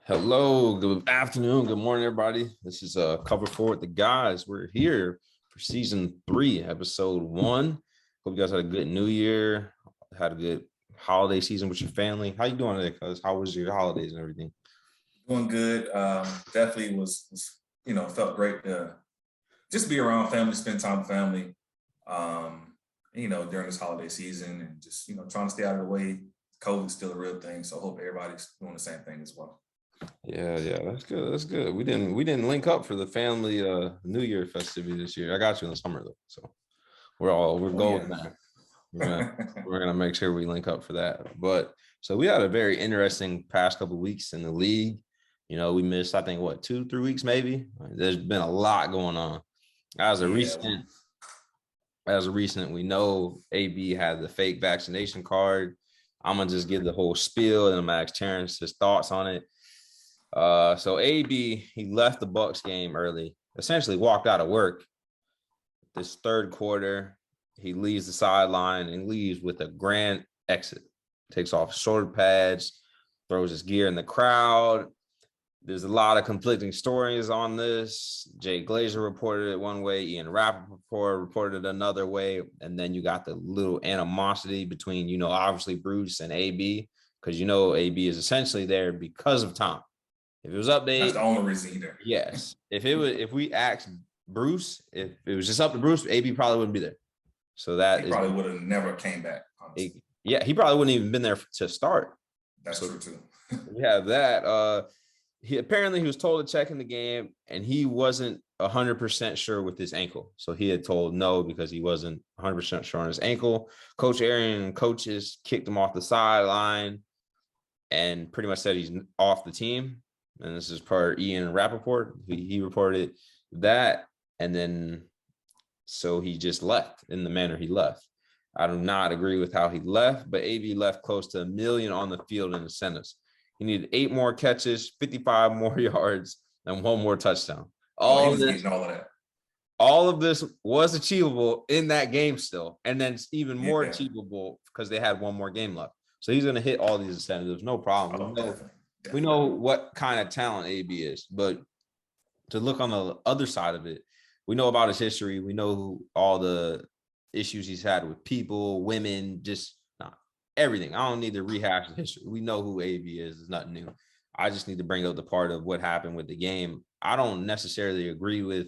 Hello, good afternoon, good morning, everybody. This is Cover Four with the guys. We're here for season 3, episode 1. Hope you guys had a good New Year, had a good holiday season with your family. How you doing today, cuz? How was your holidays and everything? Doing good. Definitely was felt great to just be around family, spend time with family. During this holiday season, and just trying to stay out of the way. COVID's still a real thing, so I hope everybody's doing the same thing as well. Yeah, that's good. That's good. We didn't link up for the family New Year festivity this year. I got you in the summer though, so we're Oh golden yeah. there. We're gonna make sure we link up for that. But so we had a very interesting past couple of weeks in the league. We missed, I think, what, 2-3 weeks maybe. There's been a lot going on. As a Yeah. recent, we know AB had the fake vaccination card. I'm gonna just give the whole spiel, and I'm gonna ask Terrence his thoughts on it. So AB, he left the Bucks game early, essentially walked out of work. This third quarter, he leaves the sideline and leaves with a grand exit. Takes off shoulder pads, throws his gear in the crowd. There's a lot of conflicting stories on this. Jay Glazer reported it one way, Ian Rappaport reported it another way, and then you got the little animosity between, obviously Bruce and AB, because AB is essentially there because of Tom. If it was That's update, the only reason either. yes. If we asked Bruce, if it was just up to Bruce, AB probably wouldn't be there. So he probably would have never came back. Yeah, he probably wouldn't even been there to start. That's true too. We have that. He was told to check in the game, and he wasn't 100% sure with his ankle. So he had told no because he wasn't 100% sure on his ankle. Coach Arian and coaches kicked him off the sideline and pretty much said he's off the team. And this is per Ian Rappaport. He reported that, and then so he just left in the manner he left. I do not agree with how he left, but AB left close to $1 million on the field in incentives. He needed 8 more catches, 55 more yards, and 1 more touchdown. He was getting all of that. All of this was achievable in that game still, and then it's even more achievable because they had 1 more game left. So he's going to hit all these incentives, no problem. We know what kind of talent AB is, but to look on the other side of it, we know about his history. We know all the issues he's had with people, women, just everything. I don't need to rehash the history. We know who AB is. It's nothing new. I just need to bring up the part of what happened with the game. I don't necessarily agree with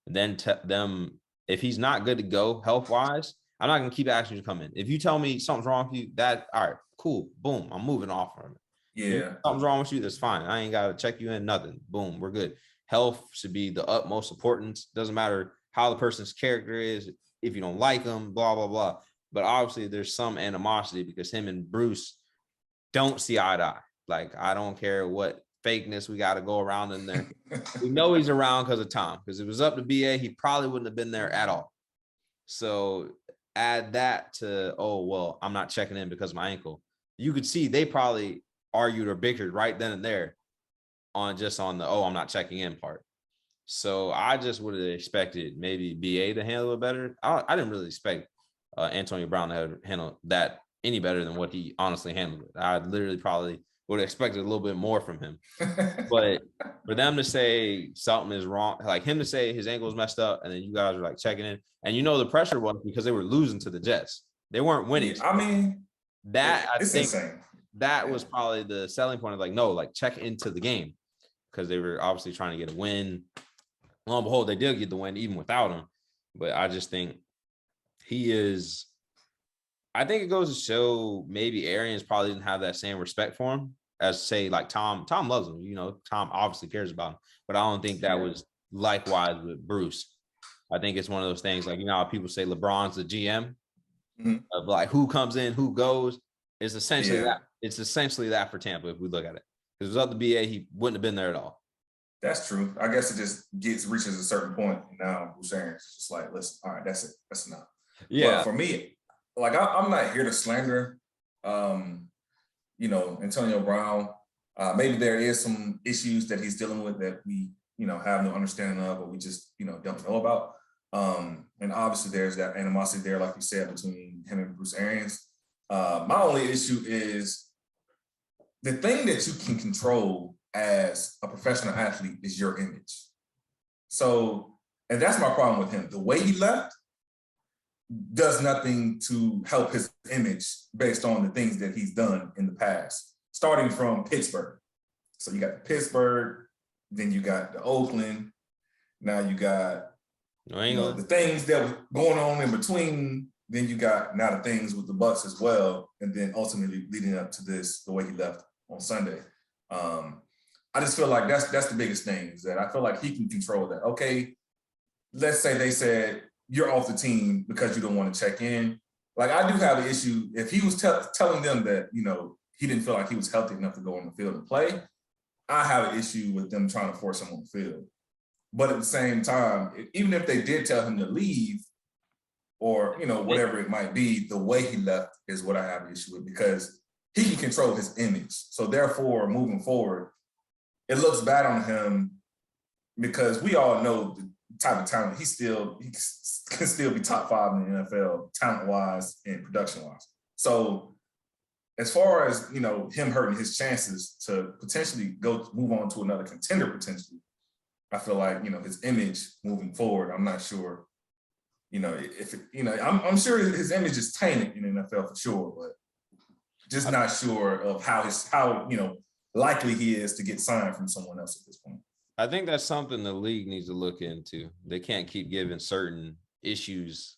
them. If he's not good to go health-wise, I'm not going to keep asking you to come in. If you tell me something's wrong with you, all right, cool, boom, I'm moving off from it. Yeah. If something's wrong with you, that's fine. I ain't got to check you in, nothing. Boom, we're good. Health should be the utmost importance. Doesn't matter how the person's character is, if you don't like them, blah, blah, blah. But obviously there's some animosity because him and Bruce don't see eye to eye. Like, I don't care what fakeness we got to go around in there. We know he's around because of Tom. Because if it was up to BA, he probably wouldn't have been there at all. So add that to, oh, well, I'm not checking in because of my ankle. You could see they probably argued or bickered right then and there on the, oh, I'm not checking in part. So I just would have expected maybe BA to handle it better. I didn't really expect Antonio Brown to handle that any better than what he honestly handled it. I literally probably would have expected a little bit more from him. But for them to say something is wrong, like him to say his ankle is messed up, and then you guys are like checking in, and the pressure was because they were losing to the Jets. They weren't winning. Yeah, I mean, I think insane. That was probably the selling point of like, no, like check into the game because they were obviously trying to get a win. Lo and behold, they did get the win even without him. But I just think I think it goes to show maybe Arians probably didn't have that same respect for him as, say, like Tom. Tom loves him. Tom obviously cares about him. But I don't think that was likewise with Bruce. I think it's one of those things like, how people say LeBron's the GM of like who comes in, who goes. It's essentially that. It's essentially that for Tampa if we look at it. If it was up to BA, he wouldn't have been there at all. That's true. I guess it just reaches a certain point. And now Bruce Arians is just like, listen, all right, that's it. That's enough. Yeah. But for me, like I'm not here to slander, Antonio Brown. Maybe there is some issues that he's dealing with that we, have no understanding of, or we just, don't know about. And obviously there's that animosity there, like you said, between him and Bruce Arians. My only issue is the thing that you can control as a professional athlete is your image. So, and that's my problem with him. The way he left does nothing to help his image based on the things that he's done in the past, starting from Pittsburgh. So you got the Pittsburgh, then you got the Oakland, now you got the things that were going on in between. Then you got now the things with the Bucks as well, and then ultimately leading up to this, the way he left on Sunday. I just feel like that's the biggest thing, is that I feel like he can control that. Okay, let's say they said you're off the team because you don't want to check in. Like, I do have an issue if he was telling them that he didn't feel like he was healthy enough to go on the field and play. I have an issue with them trying to force him on the field. But at the same time, even if they did tell him to leave, or whatever it might be, the way he left is what I have an issue with, because he can control his image. So therefore, moving forward, it looks bad on him, because we all know the type of talent he can still be top 5 in the NFL, talent-wise and production-wise. So as far as him hurting his chances to potentially move on to another contender potentially, I feel like his image moving forward, I'm not sure. I'm sure his image is tainted in the NFL for sure, but just not sure of how likely he is to get signed from someone else at this point. I think that's something the league needs to look into. They can't keep giving certain issues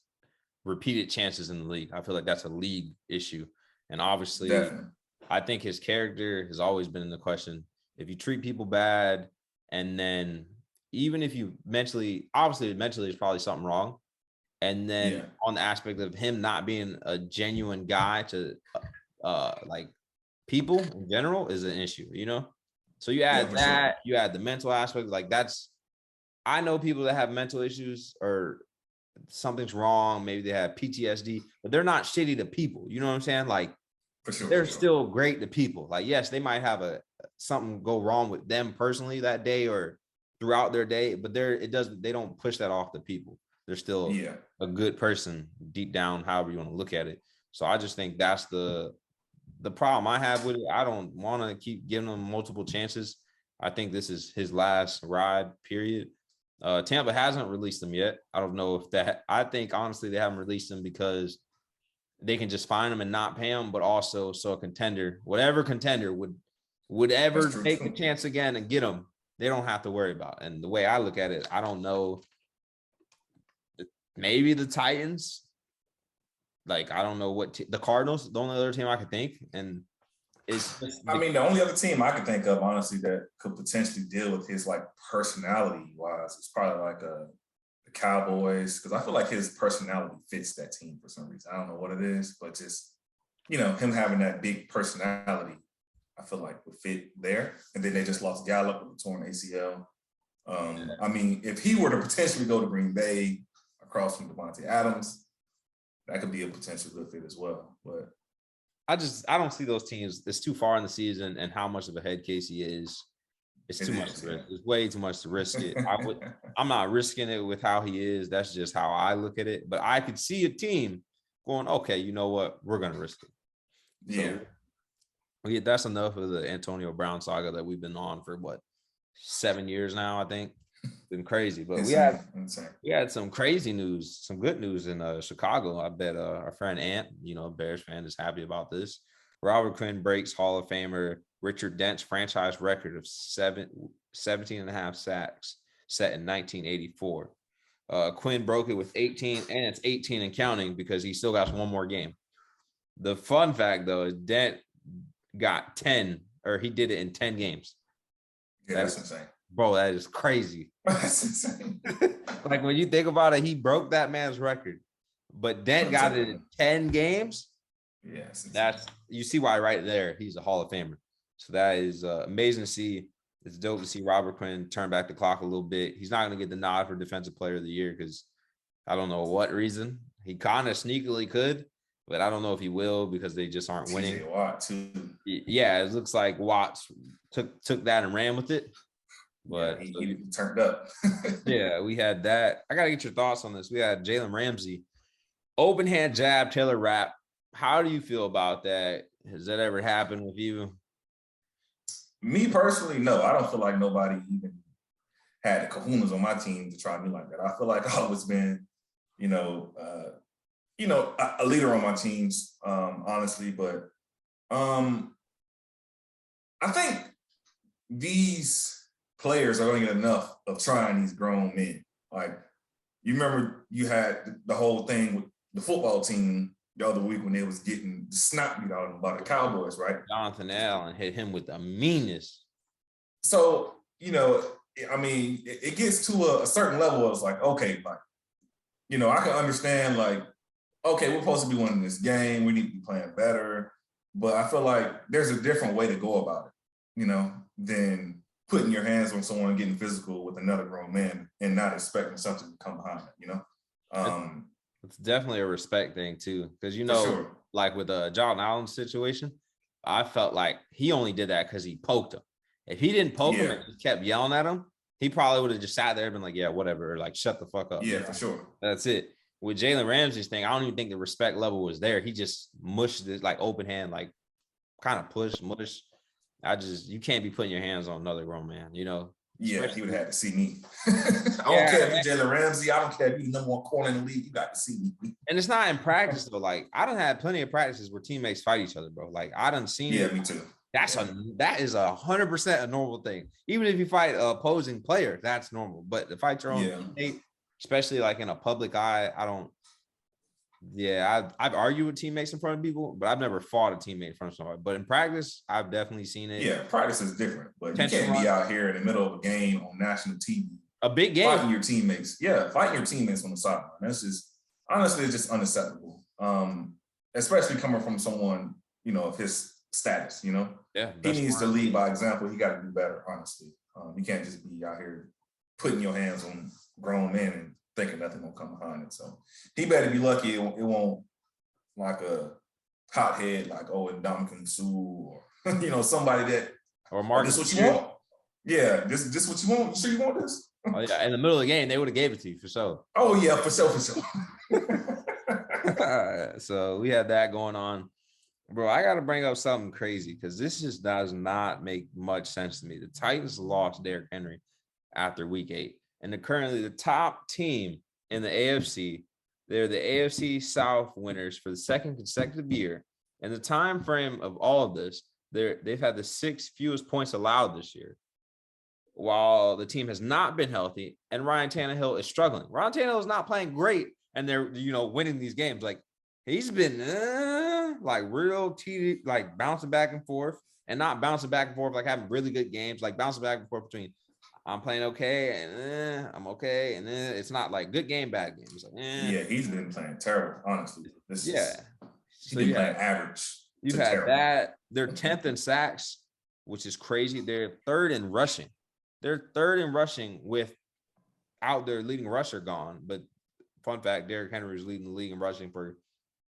repeated chances in the league. I feel like that's a league issue. And obviously, definitely, I think his character has always been in the question. If you treat people bad, and then even if you mentally is probably something wrong. And then on the aspect of him not being a genuine guy to like people in general is an issue, So you add that, you add the mental aspect, like I know people that have mental issues or something's wrong, maybe they have PTSD, but they're not shitty to people. You know what I'm saying? Like, they're still great to people. Like, yes, they might have something go wrong with them personally that day or throughout their day, but they don't push that off to people. They're still a good person deep down, however you want to look at it. So I just think that's the problem I have with it. I don't want to keep giving him multiple chances. I think this is his last ride, period. Tampa hasn't released him yet. I don't know I think honestly they haven't released him because they can just find him and not pay him, but also so a contender, whatever contender would ever take the chance again and get him, they don't have to worry about. And the way I look at it, I don't know. Maybe the Titans. Like, I don't know what the Cardinals, the only other team I could think. And the only other team I could think of, honestly, that could potentially deal with his personality wise, it's probably like the Cowboys, because I feel like his personality fits that team for some reason. I don't know what it is, but just him having that big personality, I feel like would fit there. And then they just lost Gallup with a torn ACL. If he were to potentially go to Green Bay across from Devontae Adams, that could be a potential good fit as well. But I don't see those teams. It's too far in the season, and how much of a head case he is. It's too much to risk. It's way too much to risk it. I'm not risking it with how he is. That's just how I look at it. But I could see a team going, okay, you know what? We're gonna risk it. So, that's enough of the Antonio Brown saga that we've been on for 7 years now, I think. Been crazy, but we had some crazy news, some good news in Chicago. I bet our friend Ant, Bears fan, is happy about this. Robert Quinn breaks Hall of Famer Richard Dent's franchise record of 17 and a half sacks set in 1984. Quinn broke it with 18, and it's 18 and counting because he still got one more game. The fun fact, though, is Dent got 10, or he did it in 10 games. Yeah, that's insane. Bro, that is crazy. That's insane. Like, when you think about it, he broke that man's record, but Dent got it in 10 games. Yes. You see why right there, he's a Hall of Famer. So that is amazing to see. It's dope to see Robert Quinn turn back the clock a little bit. He's not going to get the nod for Defensive Player of the Year because I don't know what reason. He kind of sneakily could, but I don't know if he will because they just aren't winning. Watt too. Yeah, it looks like Watts took that and ran with it. But he turned up. Yeah, we had that. I got to get your thoughts on this. We had Jalen Ramsey, open hand jab, Taylor Rapp. How do you feel about that? Has that ever happened with you? Me personally, no, I don't feel like nobody even had the kahunas on my team to try me like that. I feel like I've always been, a leader on my teams, honestly. But I think these players are going to get enough of trying these grown men. Like, you remember you had the whole thing with the football team the other week when they was getting snot beat out of them by the Cowboys, right? Jonathan Allen hit him with the meanest. So, I mean, it gets to a certain level. It's like, okay, like, I can understand, like, okay, we're supposed to be winning this game. We need to be playing better. But I feel like there's a different way to go about it, than putting your hands on someone and getting physical with another grown man and not expecting something to come behind it. It's definitely a respect thing too. Because, Sure. like with the John Allen situation, I felt like he only did that because he poked him. If he didn't poke him and just kept yelling at him, he probably would have just sat there and been like, yeah, whatever, or like, shut the fuck up. Yeah, for sure. That's it. With Jalen Ramsey's thing, I don't even think the respect level was there. He just mushed it like open hand, like kind of mush. You can't be putting your hands on another grown man, Yeah, he would have had to see me. I don't care if you're Jalen Ramsey. I don't care if you're the number one corner in the league. You got to see me. And it's not in practice though. Like, I done had plenty of practices where teammates fight each other, bro. Like, I done seen it. Yeah, me too. That is 100% a normal thing. Even if you fight an opposing player, that's normal. But to fight your own teammate, especially like in a public eye, I don't. Yeah, I've argued with teammates in front of people, but I've never fought a teammate in front of somebody. But in practice, I've definitely seen it. Yeah, practice is different, but you can't be out here in the middle of a game on national TV. A big game. Fighting your teammates. Yeah, fighting your teammates on the sideline. That's just, honestly, it's just unacceptable. Especially coming from someone, of his status, Yeah. He needs to lead by example. He got to do better, honestly. You can't just be out here putting your hands on grown men and thinking nothing will come behind it. So he better be lucky it won't like a hothead like and Dominican Sue or somebody that or Marcus. This what you want? Yeah, this what you want? You sure you want this? Oh yeah, in the middle of the game they would have gave it to you for sure. Oh yeah, for sure. So we had that going on. Bro, I got to bring up something crazy because this just does not make much sense to me. The Titans lost Derrick Henry after week 8. And they're currently the top team in the AFC. They're the AFC South winners for the second consecutive year. In the time frame of all of this, they've had the 6th fewest points allowed this year, while the team has not been healthy. And Ryan Tannehill is struggling. Ryan Tannehill is not playing great, and they're winning these games. Like, he's been like real TD, like bouncing back and forth, and not bouncing back and forth, like having really good games, like bouncing back and forth between I'm playing okay and I'm okay, and then it's not like good game, bad game. It's like, yeah, he's been playing terrible, honestly. He's been playing average. You've had terrible. That. They're 10th in sacks, which is crazy. They're 3rd in rushing. They're 3rd in rushing without their leading rusher gone. But fun fact, Derrick Henry was leading the league in rushing for,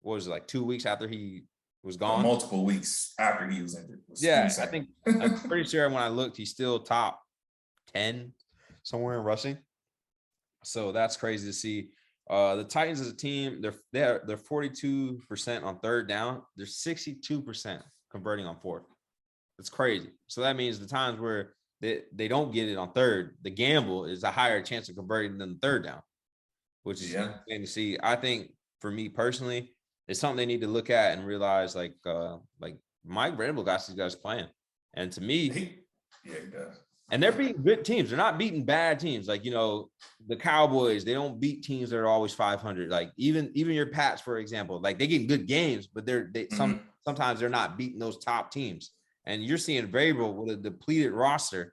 what was it, like 2 weeks after he was gone? Multiple weeks after he was injured. I'm pretty sure when I looked, he's still top 10 somewhere in rushing. So that's crazy to see. The Titans as a team, they're 42% on 3rd down. They're 62% converting on 4th. That's crazy. So that means the times where they don't get it on 3rd, the gamble is a higher chance of converting than the 3rd down, which is interesting to see. I think for me personally, it's something they need to look at and realize like Mike Vrabel got these guys playing. And to me, he does. And they're beating good teams. They're not beating bad teams. Like, the Cowboys, they don't beat teams that are always 500. Like even your Pats, for example, like they get good games, but sometimes they're not beating those top teams. And you're seeing Vrabel with a depleted roster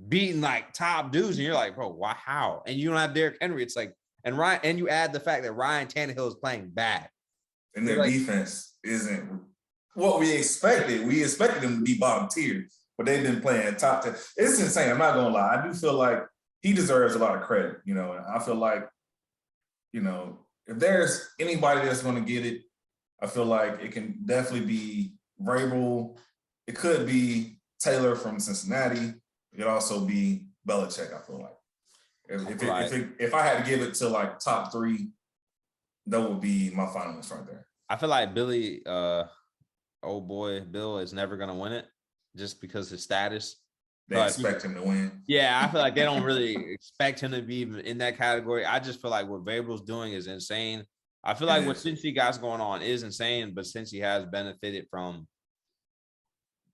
beating like top dudes, and you're like, bro, why? How? And you don't have Derrick Henry. It's like, and you add the fact that Ryan Tannehill is playing bad, and their defense isn't what we expected. We expected them to be bottom tier. But they've been playing top 10. It's insane. I'm not going to lie. I do feel like he deserves a lot of credit, and I feel like, if there's anybody that's going to get it, I feel like it can definitely be Vrabel. It could be Taylor from Cincinnati. It could also be Belichick, I feel like. If I had to give it to like top 3, that would be my finalist right there. I feel like Billy, old boy Bill, is never going to win it. just because his status. They expect him to win. Yeah, I feel like they don't really expect him to be even in that category. I just feel like what Vrabel's doing is insane. I feel like what Cincy got going on is insane, but Cincy has benefited from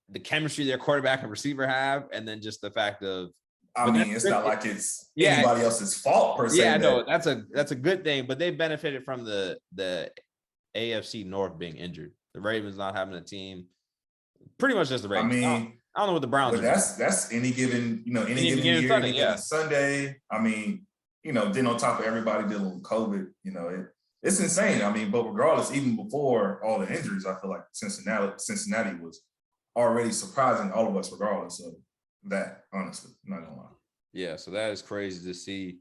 the chemistry their quarterback and receiver have, and then just the fact of. I mean, it's not like it's anybody else's fault per se. Yeah, no, that's a good thing, but they benefited from the AFC North being injured. The Ravens not having a team. Pretty much just the Ravens. I mean, I don't know what the Browns are. That's any given, any given year, Sunday, any given Sunday. I mean, then on top of everybody dealing with COVID, it's insane. I mean, but regardless, even before all the injuries, I feel like Cincinnati was already surprising all of us, regardless of that. Honestly, I'm not gonna lie. Yeah, so that is crazy to see.